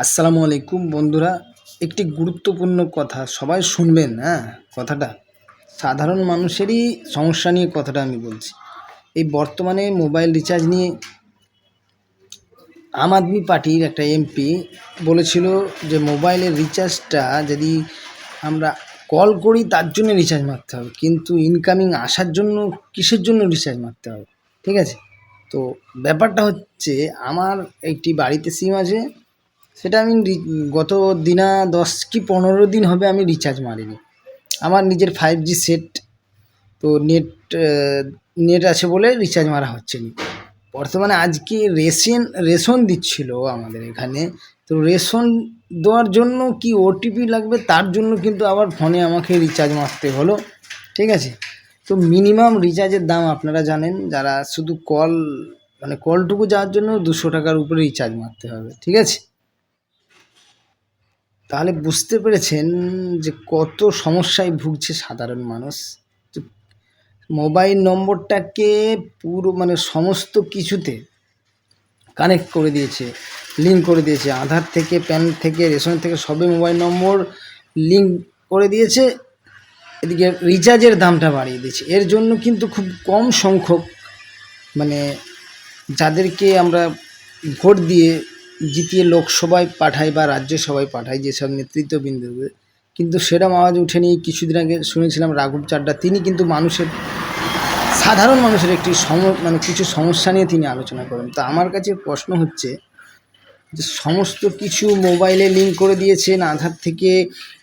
আসসালামু আলাইকুম বন্ধুরা, একটি গুরুত্বপূর্ণ কথা সবাই শুনবেন। কথাটা সাধারণ মানুষেরই সমস্যা নিয়ে কথাটা আমি বলছি। এই বর্তমানে মোবাইল রিচার্জ নিয়ে আম আদমি পার্টির একটা এমপি বলেছিল যে মোবাইলের রিচার্জটা যদি আমরা কল করি তার জন্য রিচার্জ মারতে হবে, কিন্তু ইনকামিং আসার জন্য কিসের জন্য রিচার্জ মারতে হবে? ঠিক আছে, তো ব্যাপারটা হচ্ছে আমার একটি বাড়িতে সিম আছে, সেটা আমি গত 10 কি 15 দিন হবে আমি রিচার্জ মারিনি। আমার নিজের 5G সেট, তো নেট আছে বলে রিচার্জ মারা হচ্ছে না। বর্তমানে আজকে রেশন দিচ্ছিল আমাদের এখানে, তো রেশন দেওয়ার জন্য কি ওটিপি লাগবে, তার জন্য কিন্তু আবার ফোনে আমাকে রিচার্জ মারতে হলো। ঠিক আছে, তো মিনিমাম রিচার্জের দাম আপনারা জানেন, যারা শুধু কলটুকু যাওয়ার জন্য 200 টাকার উপরে রিচার্জ মারতে হবে। ঠিক আছে, তাহলে বুঝতে পেরেছেন যে কত সমস্যায় ভুগছে সাধারণ মানুষ। তো মোবাইল নম্বরটাকে পুরো সমস্ত কিছুতে কানেক্ট করে দিয়েছে, লিঙ্ক করে দিয়েছে। আধার থেকে, প্যান থেকে, রেশন থেকে সবে মোবাইল নম্বর লিঙ্ক করে দিয়েছে। এদিকে রিচার্জের দামটা বাড়িয়ে দিয়েছে। এর জন্য কিন্তু খুব কম সংখ্যক যাদেরকে আমরা ভোট দিয়ে জিতিয়ে লোকসভায় পাঠাই বা রাজ্যসভায় পাঠাই, যেসব নেতৃত্ববৃন্দদের, কিন্তু সেরকম আওয়াজ উঠেনি। কিছুদিন আগে শুনেছিলাম রাঘব চাড্ডা, তিনি কিন্তু সাধারণ মানুষের একটি কিছু সমস্যা নিয়ে তিনি আলোচনা করেন। তো আমার কাছে প্রশ্ন হচ্ছে যে সমস্ত কিছু মোবাইলে লিঙ্ক করে দিয়েছেন, আধার থেকে,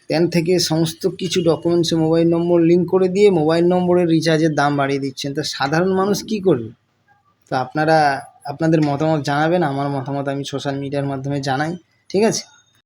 প্যান থেকে, সমস্ত কিছু ডকুমেন্টসে মোবাইল নম্বর লিঙ্ক করে দিয়ে মোবাইল নম্বরের রিচার্জের দাম বাড়িয়ে দিচ্ছেন। তা সাধারণ মানুষ কী করবে? তো আপনারা আপনাদের মতামত জানাবেন। আমার মতামত আমি সোশ্যাল মিডিয়ার মাধ্যমে জানাই। ঠিক আছে।